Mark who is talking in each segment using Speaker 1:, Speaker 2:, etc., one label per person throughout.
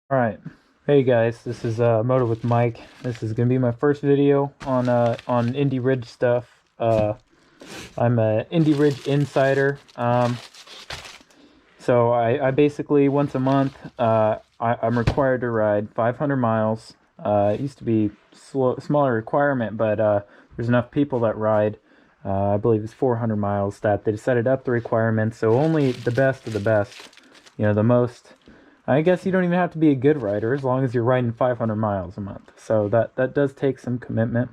Speaker 1: Alright, hey guys, this is Moto with Mike. This is gonna be my first video on Indy Ridge stuff. I'm a Indy Ridge insider. So I basically once a month I'm required to ride 500 miles. It used to be smaller requirement, but there's enough people that ride. I believe it's 400 miles that they decided up the requirements. So only the best of the best, the most. I guess you don't even have to be a good rider as long as you're riding 500 miles a month. So that does take some commitment.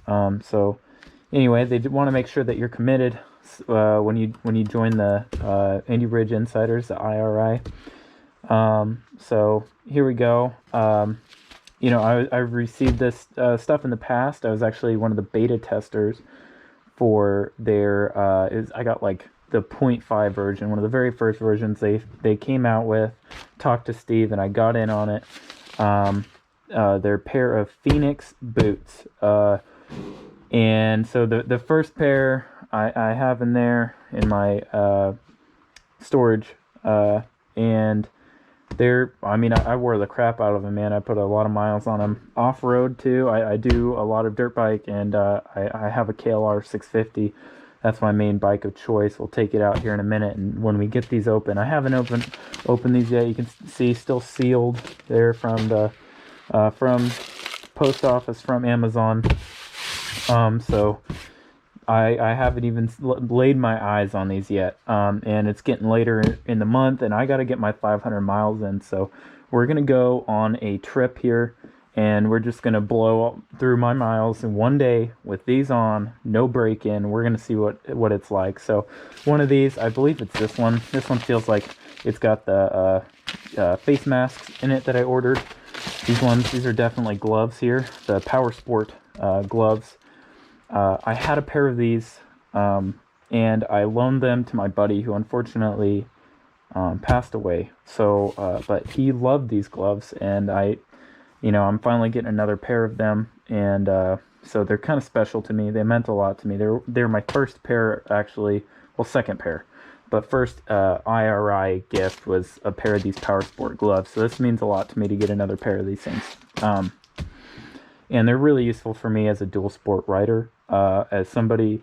Speaker 1: So anyway, they want to make sure that you're committed when you join the Indy Ridge Insiders, the IRI. So here we go. I've received this stuff in the past. I was actually one of the beta testers for their. I got like the 0.5 version, one of the very first versions they came out with. Talked to Steve and I got in on it. Their pair of Phoenix boots. And so the first pair I have in there in my storage, and I wore the crap out of them, man. I put a lot of miles on them off-road too. I do a lot of dirt bike, and I have a KLR 650. That's my main bike of choice. We'll take it out here in a minute, and when we get these open, I haven't opened these yet. You can see still sealed there from the from post office, from Amazon. So I haven't even laid my eyes on these yet, and it's getting later in the month, and I got to get my 500 miles in. So we're gonna go on a trip here, and we're just gonna blow through my miles in one day with these on, no break-in. We're gonna see what it's like. So one of these, I believe it's this one. This one feels like it's got the face masks in it that I ordered. These are definitely gloves here, the Powersport gloves. I had a pair of these, and I loaned them to my buddy who unfortunately passed away. So, but he loved these gloves, and I'm finally getting another pair of them, and so they're kind of special to me. They meant a lot to me. They're my first pair, actually. Well, second pair, but first IRI gift was a pair of these Powersport gloves. So this means a lot to me to get another pair of these things. And they're really useful for me as a dual sport rider, as somebody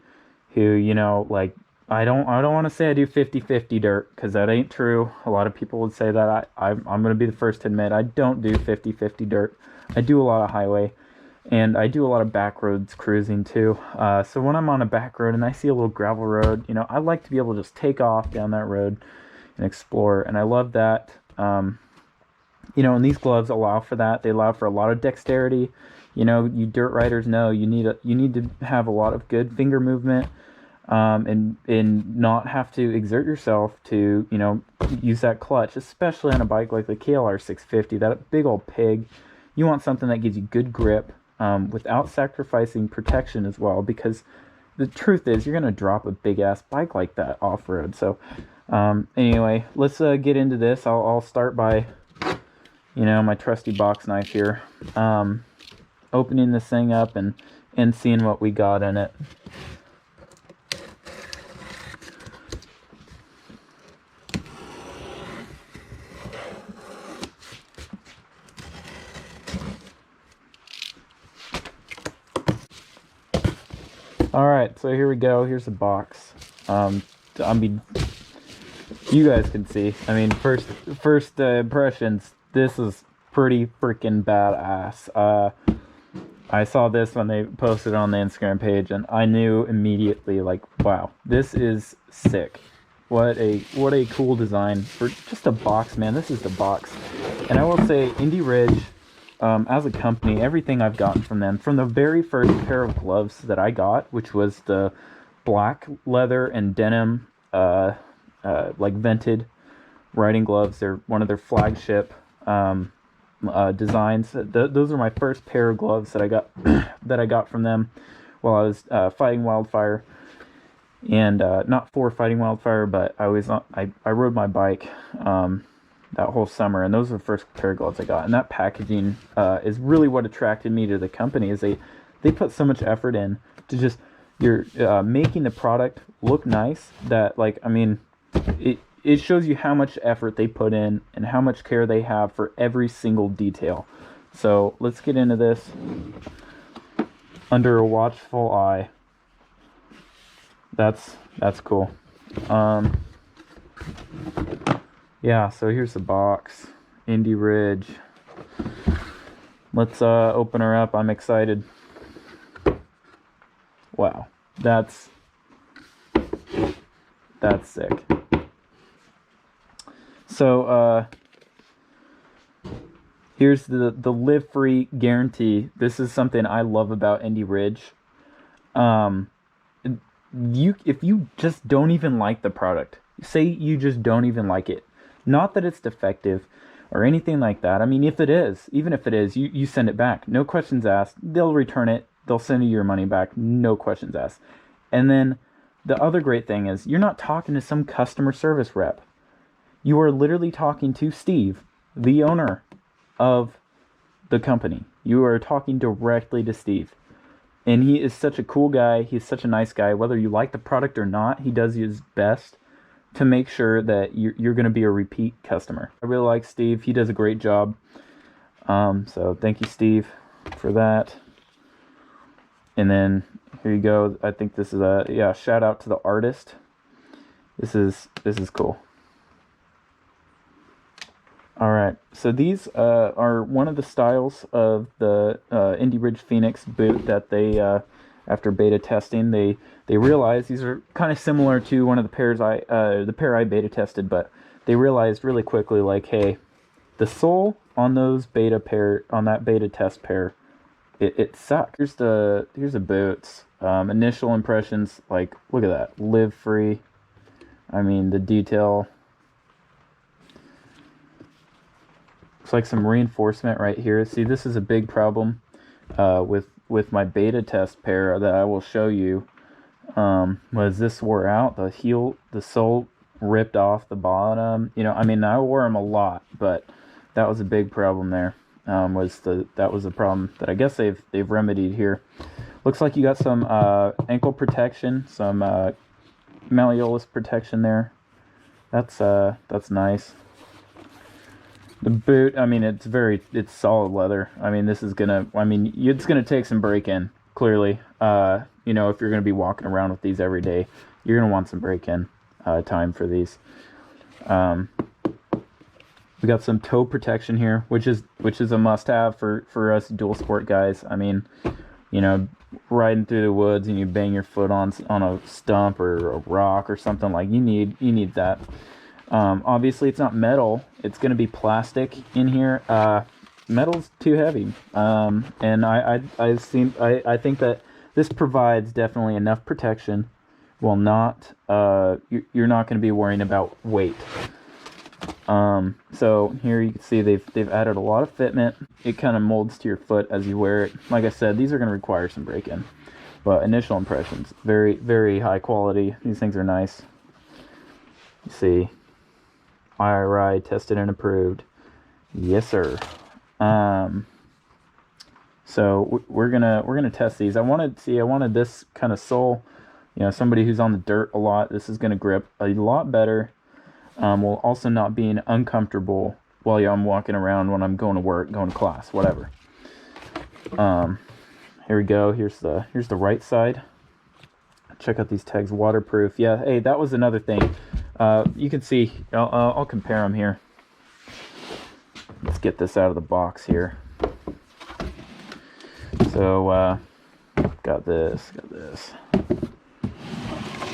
Speaker 1: who, like, I don't want to say I do 50-50 dirt, because that ain't true. A lot of people would say that. I'm going to be the first to admit I don't do 50-50 dirt. I do a lot of highway, and I do a lot of back roads cruising too. So when I'm on a back road and I see a little gravel road, I like to be able to just take off down that road and explore, and I love that. And these gloves allow for that. They allow for a lot of dexterity. You dirt riders know you need to have a lot of good finger movement, and not have to exert yourself to use that clutch, especially on a bike like the KLR 650, that big old pig. You want something that gives you good grip, without sacrificing protection as well, because the truth is you're gonna drop a big ass bike like that off road. So anyway, let's get into this. I'll start by my trusty box knife here. Opening this thing up and seeing what we got in it. Alright, so here we go. Here's the box. You guys can see. First impressions, this is pretty freaking badass. I saw this when they posted it on the Instagram page, and I knew immediately, like, wow, this is sick. What a cool design for just a box, man. This is the box. And I will say, Indy Ridge, as a company, everything I've gotten from them, from the very first pair of gloves that I got, which was the black leather and denim, like vented riding gloves. They're one of their flagship designs. Those are my first pair of gloves that I got from them while I was fighting wildfire, and not for fighting wildfire, but I rode my bike that whole summer, and those were the first pair of gloves I got. And that packaging is really what attracted me to the company. Is they put so much effort in to just you're making the product look nice, that, like, it shows you how much effort they put in and how much care they have for every single detail. So let's get into this under a watchful eye. That's cool. Yeah, so here's the box. Indy Ridge. Let's open her up. I'm excited. Wow, that's sick. So here's the live free guarantee. This is something I love about Indy Ridge. If you just don't even like the product, say you just don't even like it, not that it's defective or anything like that. I mean, even if it is, you send it back, no questions asked. They'll return it, they'll send you your money back, no questions asked. And then the other great thing is you're not talking to some customer service rep. You are literally talking to Steve, the owner of the company. You are talking directly to Steve. And he is such a cool guy. He's such a nice guy. Whether you like the product or not, he does his best to make sure that you're going to be a repeat customer. I really like Steve. He does a great job. So thank you, Steve, for that. And then here you go. I think this is a shout out to the artist. This is cool. All right, so these are one of the styles of the Indy Ridge Phoenix boot that they, after beta testing, they realized these are kind of similar to one of the pairs the pair I beta tested, but they realized really quickly, like, hey, the sole on that beta test pair, it sucked. Here's the boots. Initial impressions, like, look at that, live free. I mean, the detail. Looks like some reinforcement right here. See, this is a big problem with my beta test pair that I will show you. Was this wore out? The sole ripped off the bottom. You know, I mean, I wore them a lot, but that was a big problem there. That was a problem that I guess they've remedied here. Looks like you got some ankle protection, some malleolus protection there. That's nice. The boot, I mean, it's solid leather. I mean, it's gonna take some break-in, clearly. You know, if you're gonna be walking around with these every day, you're gonna want some break-in time for these. We got some toe protection here, which is a must-have for us dual sport guys. I mean, you know, riding through the woods and you bang your foot on a stump or a rock or something, like, you need that. Obviously it's not metal, it's going to be plastic in here. Metal's too heavy. And I think that this provides definitely enough protection while not, you're not going to be worrying about weight. So here you can see they've added a lot of fitment. It kind of molds to your foot as you wear it. Like I said, these are going to require some break-in, but initial impressions, very, very high quality. These things are nice. You see, IRI tested and approved. Yes, sir. So we're gonna test these. I wanted this kind of sole. You know, somebody who's on the dirt a lot, this is gonna grip a lot better. While also not being uncomfortable while I'm walking around when I'm going to work, going to class, whatever. Here we go. Here's the right side. Check out these tags, waterproof. Yeah, hey, that was another thing. You can see, I'll compare them here. Let's get this out of the box here. So, got this,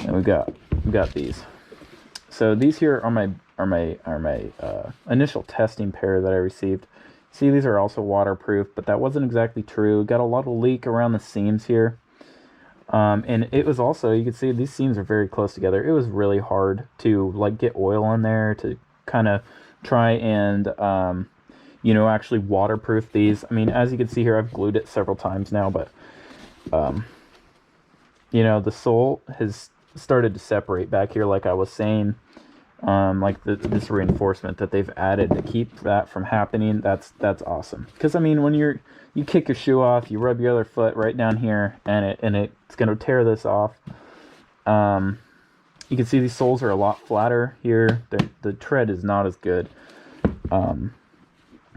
Speaker 1: and we got these. So these here are my initial testing pair that I received. See, these are also waterproof, but that wasn't exactly true. Got a lot of leak around the seams here. And it was also, you can see these seams are very close together. It was really hard to, like, get oil on there to kind of try and, you know, actually waterproof these. I mean, as you can see here, I've glued it several times now, but, you know, the sole has started to separate back here, like I was saying. Like this reinforcement that they've added to keep that from happening, that's awesome. Because I mean, when you kick your shoe off, you rub your other foot right down here, and it's going to tear this off. You can see these soles are a lot flatter here. The tread is not as good.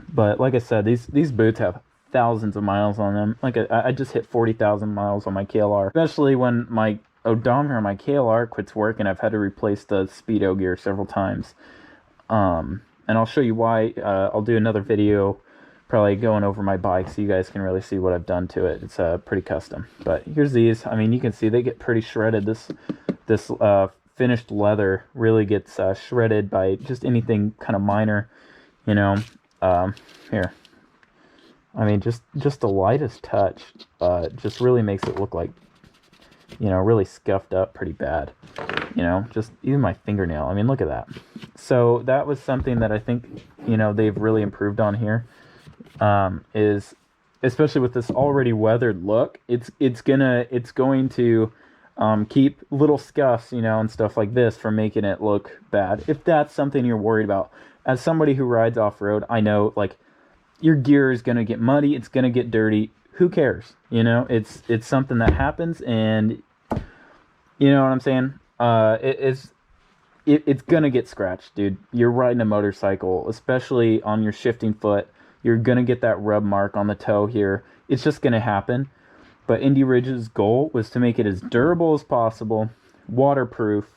Speaker 1: But like I said, these boots have thousands of miles on them. Like I just hit 40,000 miles on my KLR, especially when my odometer on my KLR quits working. I've had to replace the speedo gear several times. And I'll show you why. I'll do another video probably going over my bike so you guys can really see what I've done to it. It's pretty custom. But here's these. I mean, you can see they get pretty shredded. This finished leather really gets shredded by just anything kind of minor, you know. Here, I mean, just the lightest touch just really makes it look like, you know, really scuffed up pretty bad, you know. Just even my fingernail, I mean, look at that. So that was something that I think, you know, they've really improved on here, is especially with this already weathered look, it's going to keep little scuffs, you know, and stuff like this from making it look bad, if that's something you're worried about. As somebody who rides off-road, I know, like, your gear is going to get muddy, it's going to get dirty. Who cares? You know, it's something that happens, and you know what I'm saying? It's going to get scratched, dude. You're riding a motorcycle, especially on your shifting foot. You're going to get that rub mark on the toe here. It's just going to happen. But Indy Ridge's goal was to make it as durable as possible, waterproof,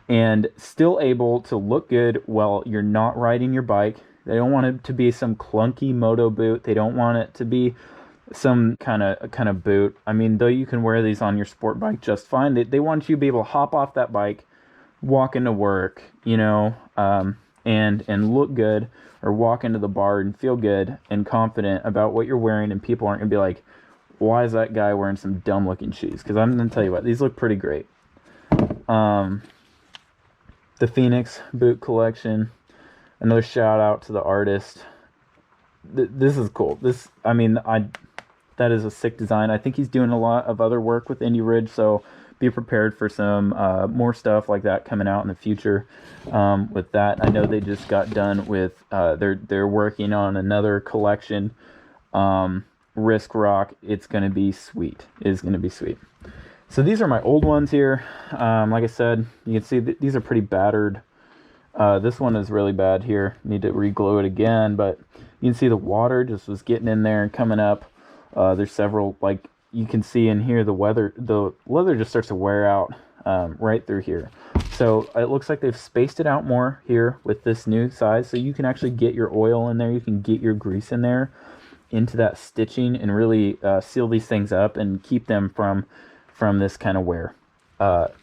Speaker 1: and still able to look good while you're not riding your bike. They don't want it to be some clunky moto boot. They don't want it to be some kind of boot. I mean, though you can wear these on your sport bike just fine, they want you to be able to hop off that bike, walk into work, you know, and look good, or walk into the bar and feel good and confident about what you're wearing, and people aren't going to be like, why is that guy wearing some dumb looking shoes? Because I'm going to tell you what, these look pretty great. The Phoenix boot collection, another shout out to the artist. This is cool. That is a sick design. I think he's doing a lot of other work with Indy Ridge, so be prepared for some more stuff like that coming out in the future. With that, I know they just got done with they're working on another collection, Risk Rock. It's gonna be sweet. It's gonna be sweet. So these are my old ones here. Like I said, you can see these are pretty battered. This one is really bad here. Need to re-glue it again, but you can see the water just was getting in there and coming up. There's several, like you can see in here, the leather just starts to wear out right through here. So it looks like they've spaced it out more here with this new size, so you can actually get your oil in there. You can get your grease in there into that stitching and really seal these things up and keep them from this kind of wear. So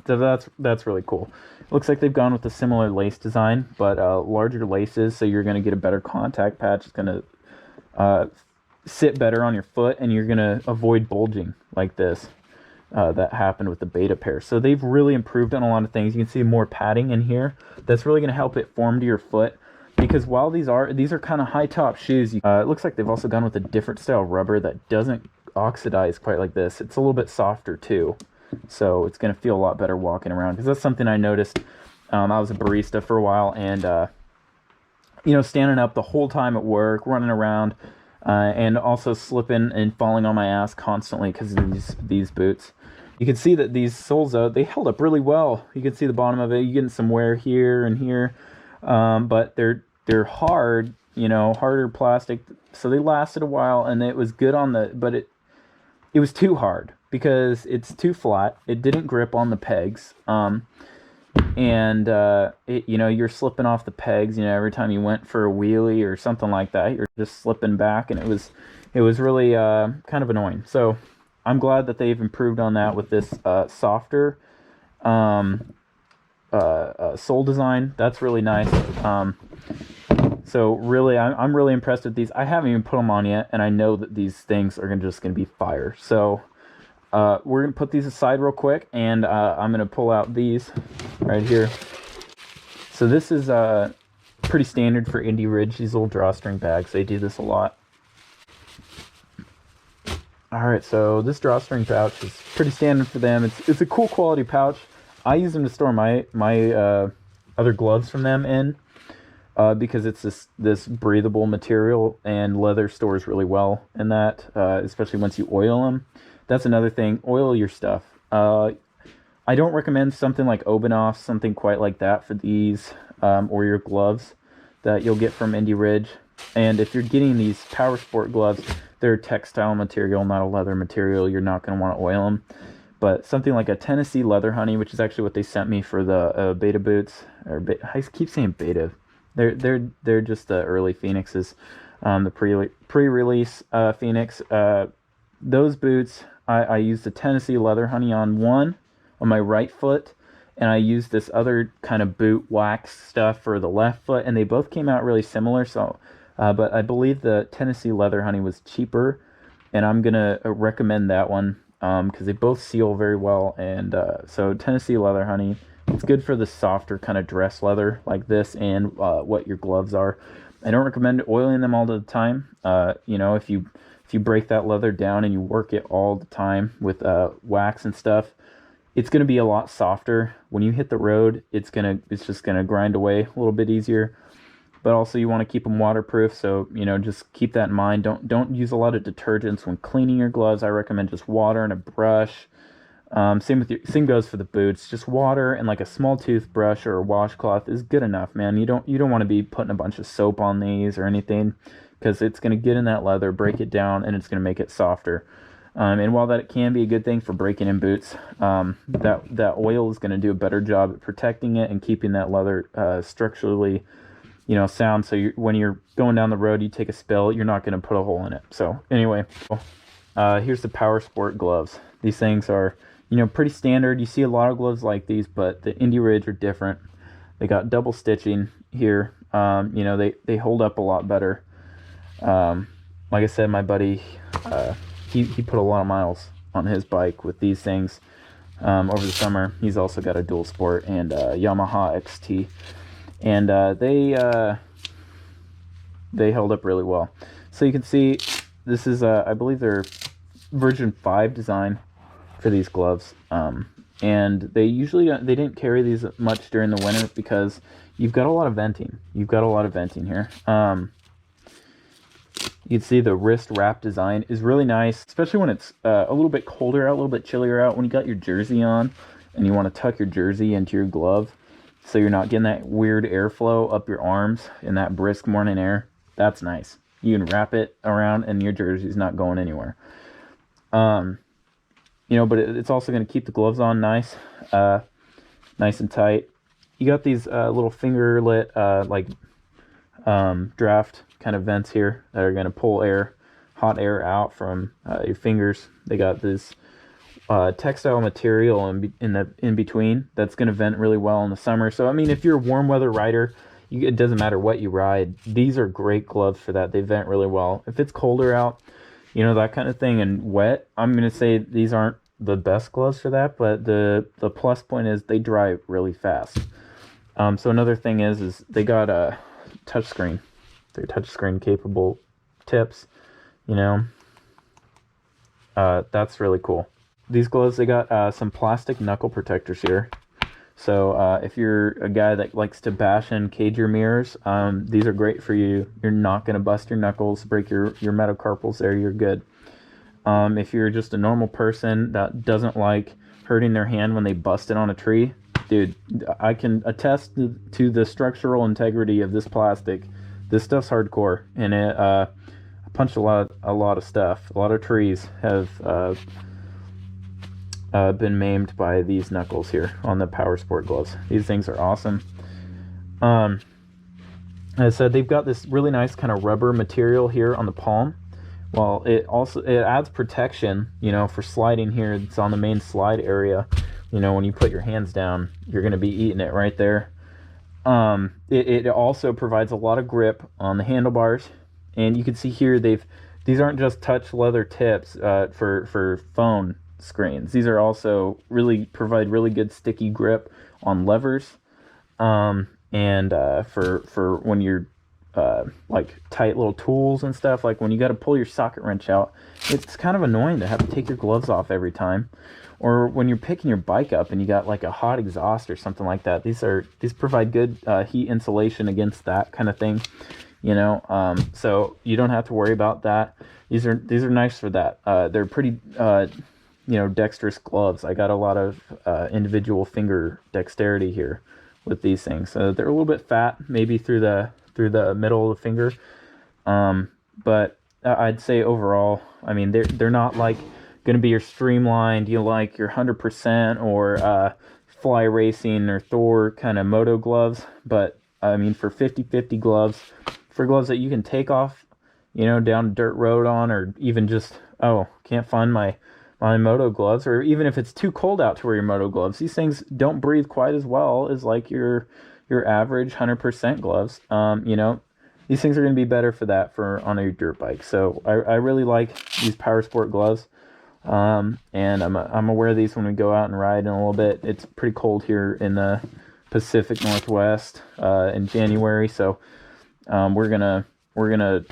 Speaker 1: that's really cool. Looks like they've gone with a similar lace design, but larger laces, so you're going to get a better contact patch. It's going to sit better on your foot, and you're going to avoid bulging like this that happened with the beta pair. So they've really improved on a lot of things. You can see more padding in here. That's really going to help it form to your foot, because while these are kind of high top shoes, it looks like they've also gone with a different style rubber that doesn't oxidize quite like this. It's a little bit softer too, so it's going to feel a lot better walking around, because that's something I noticed. I was a barista for a while, and you know, standing up the whole time at work, running around, and also slipping and falling on my ass constantly because of these boots. You can see that these soles, though, they held up really well. You can see the bottom of it. You're getting some wear here and here, but they're hard, you know, harder plastic, so they lasted a while, and it was good on the, but it was too hard because it's too flat. It didn't grip on the pegs, and you know, you're slipping off the pegs, you know, every time you went for a wheelie or something like that, you're just slipping back, and it was really kind of annoying. So I'm glad that they've improved on that with this softer sole design. That's really nice. So really, I'm really impressed with these. I haven't even put them on yet, and I know that these things are just going to be fire. So we're going to put these aside real quick, and I'm going to pull out these right here. So this is pretty standard for Indy Ridge, these little drawstring bags. They do this a lot. Alright, so this drawstring pouch is pretty standard for them. It's a cool quality pouch. I use them to store my other gloves from them in, because it's this breathable material, and leather stores really well in that, especially once you oil them. That's another thing. Oil your stuff. I I don't recommend something like Obanoff, something quite like that for these, or your gloves that you'll get from Indy Ridge. And if you're getting these Powersport gloves, they're textile material, not a leather material. You're not going to want to oil them. But something like a Tennessee Leather Honey, which is actually what they sent me for the beta boots, or I keep saying beta. They're just the early Phoenixes, the pre-release Phoenix. Those boots, I used the Tennessee Leather Honey on my right foot, and I used this other kind of boot wax stuff for the left foot, and they both came out really similar. So, but I believe the Tennessee Leather Honey was cheaper, and I'm gonna recommend that one because they both seal very well. And so Tennessee Leather Honey, it's good for the softer kind of dress leather like this, and what your gloves are. I don't recommend oiling them all the time. You know, if you break that leather down and you work it all the time with wax and stuff, it's going to be a lot softer. When you hit the road, it's just going to grind away a little bit easier. But also you want to keep them waterproof, so you know, just keep that in mind. Don't use a lot of detergents when cleaning your gloves. I recommend just water and a brush. Same goes for the boots. Just water and like a small toothbrush or a washcloth is good enough, man. You don't want to be putting a bunch of soap on these or anything, because it's going to get in that leather, break it down, and it's going to make it softer. And while that can be a good thing for breaking in boots, that oil is going to do a better job at protecting it and keeping that leather structurally, you know, sound. So when you're going down the road, you take a spill, you're not going to put a hole in it. So anyway, here's the Powersport gloves. These things are, you know, pretty standard. You see a lot of gloves like these, but the Indy Ridge are different. They got double stitching here. You know, they hold up a lot better. Like I said, my buddy, he put a lot of miles on his bike with these things over the summer. He's also got a dual sport and Yamaha XT, and they held up really well. So you can see this is I believe they're version 5 design for these gloves, and they didn't carry these much during the winter because you've got a lot of venting. Here. You can see the wrist wrap design is really nice, especially when it's a little bit colder out, a little bit chillier out. When you got your jersey on and you want to tuck your jersey into your glove so you're not getting that weird airflow up your arms in that brisk morning air, that's nice. You can wrap it around and your jersey's not going anywhere. You know, but it's also going to keep the gloves on nice and tight. You got these little fingerlet draft kind of vents here that are going to pull hot air out from your fingers. They got this textile material in between that's going to vent really well in the summer. So I mean, if you're a warm weather rider, it doesn't matter what you ride, these are great gloves for that. They vent really well. If it's colder out, you know, that kind of thing, and wet, I'm going to say these aren't the best gloves for that, but the plus point is they dry really fast. So another thing is they got a touchscreen. They're touchscreen capable tips, you know. That's really cool. These gloves, they got some plastic knuckle protectors here. So if you're a guy that likes to bash and cage your mirrors, these are great for you. You're not going to bust your knuckles, break your metacarpals there. You're good. If you're just a normal person that doesn't like hurting their hand when they bust it on a tree, dude, I can attest to the structural integrity of this plastic. This stuff's hardcore, and it punched a lot of stuff. A lot of trees have been maimed by these knuckles here on the Powersport gloves. These things are awesome. As I said, they've got this really nice kind of rubber material here on the palm. Well, it adds protection, you know, for sliding here. It's on the main slide area. You know, when you put your hands down, you're going to be eating it right there. It also provides a lot of grip on the handlebars, and you can see here these aren't just touch leather tips for phone screens. These are also provide really good sticky grip on levers, and for when you're like tight little tools and stuff, like when you got to pull your socket wrench out, it's kind of annoying to have to take your gloves off every time. Or when you're picking your bike up and you got like a hot exhaust or something like that, these provide good heat insulation against that kind of thing, you know. So you don't have to worry about that. These are nice for that. They're pretty, you you know, dexterous gloves. I got a lot of individual finger dexterity here with these things. So they're a little bit fat, maybe through the middle of the finger. But I'd say overall, I mean, they're not like going to be your streamlined, you know, like your 100% or fly racing or Thor kind of moto gloves. But I mean, for 50-50 gloves, for gloves that you can take off, you know, down a dirt road on, or even just, oh, can't find my moto gloves, or even if it's too cold out to wear your moto gloves, these things don't breathe quite as well as like your average 100% gloves. You know, these things are going to be better for that, for on your dirt bike. So I really like these Powersport gloves. And I'm gonna wear these when we go out and ride in a little bit. It's pretty cold here in the Pacific Northwest in January, so we're gonna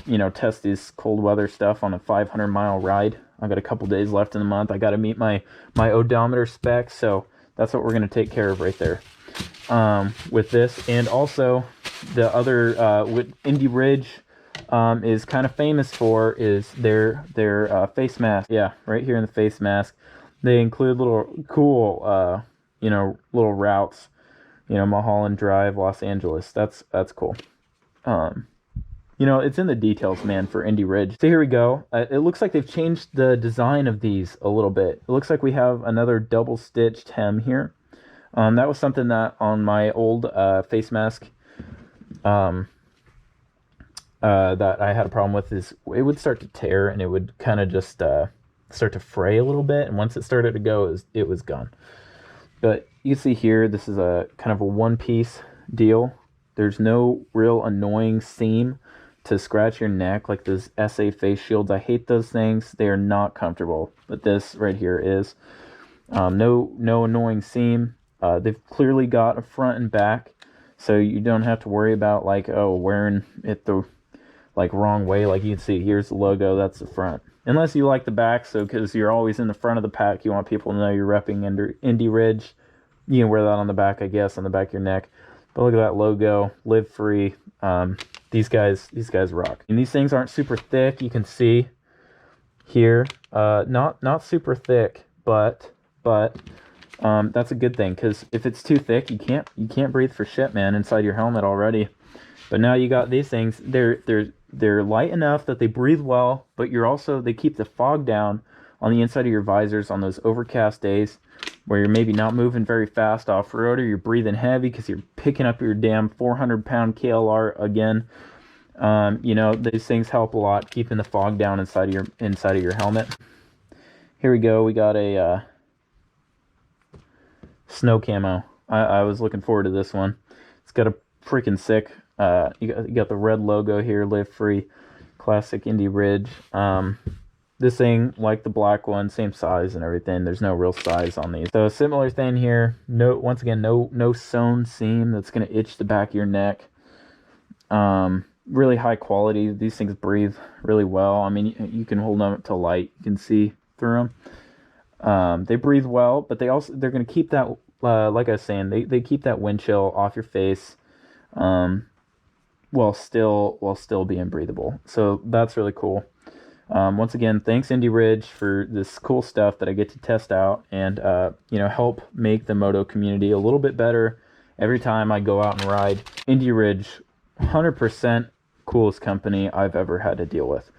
Speaker 1: you know, test these cold weather stuff on a 500-mile ride. I got a couple days left in the month. I got to meet my odometer specs, so that's what we're gonna take care of right there with this. And also the other with Indy Ridge is kind of famous for is their face mask. Yeah, right here in the face mask, they include little cool you know, little routes. You know, Mulholland Drive, Los Angeles. That's cool. You know, it's in the details, man, for Indy Ridge. So here we go. It looks like they've changed the design of these a little bit. It looks like we have another double stitched hem here. That was something that on my old face mask that I had a problem with, is it would start to tear and it would kind of just start to fray a little bit. And once it started to go, it was gone. But you see here, this is a kind of a one-piece deal. There's no real annoying seam to scratch your neck like those SA face shields. I hate those things. They are not comfortable. But this right here is no annoying seam. They've clearly got a front and back, so you don't have to worry about like, oh, wearing it the like wrong way. Like you can see, here's the logo, that's the front. Unless you like the back, so because you're always in the front of the pack, you want people to know you're repping Indy Ridge. You can wear that on the back, I guess, on the back of your neck. But look at that logo, Live Free. These guys rock. And these things aren't super thick. You can see here, not super thick, but that's a good thing, because if it's too thick, you can't breathe for shit, man, inside your helmet already. But now you got these things. They're light enough that they breathe well, but they keep the fog down on the inside of your visors on those overcast days where you're maybe not moving very fast off-road, or you're breathing heavy because you're picking up your damn 400-pound KLR again. You know, these things help a lot, keeping the fog down inside of your helmet. Here we go. We got a snow camo. I was looking forward to this one. It's got a freaking sick, you got the red logo here, Live Free, classic Indy Ridge. This thing, like the black one, same size and everything. There's no real size on these. So a similar thing here. Once again, no sewn seam that's gonna itch the back of your neck. Really high quality. These things breathe really well. I mean, you can hold them up to light. You can see through them. They breathe well, but they're gonna keep that, like I was saying, they keep that wind chill off your face, while still being breathable. So that's really cool. Once again, thanks Indy Ridge for this cool stuff that I get to test out and you know, help make the moto community a little bit better every time I go out and ride. Indy Ridge, 100% coolest company I've ever had to deal with.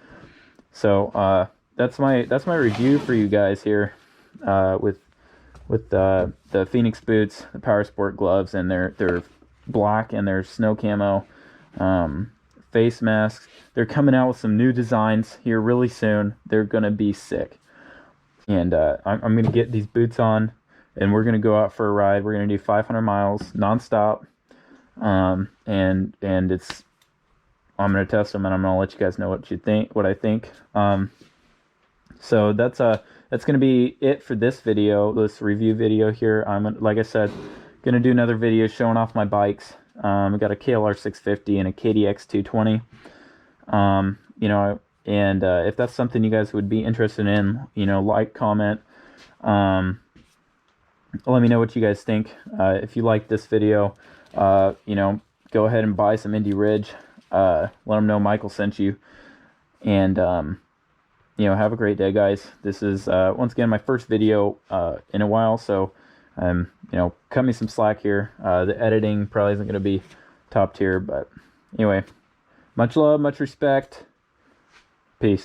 Speaker 1: So that's my review for you guys here with the Phoenix boots, the Powersport gloves, and their black and their snow camo face masks. They're coming out with some new designs here really soon. They're gonna be sick. And I'm gonna get these boots on, and we're gonna go out for a ride. We're gonna do 500 miles nonstop. And I'm gonna test them, and I'm gonna let you guys know what I think. So that's gonna be it for this video, this review video here. Like I said, gonna do another video showing off my bikes. I got a KLR 650 and a KDX 220. You know, and if that's something you guys would be interested in, you know, like, comment, let me know what you guys think. If you like this video, you know, go ahead and buy some Indy Ridge. Let them know Michael sent you. And have a great day, guys. This is once again my first video in a while, so cut me some slack here. The editing probably isn't going to be top tier, but anyway, much love, much respect.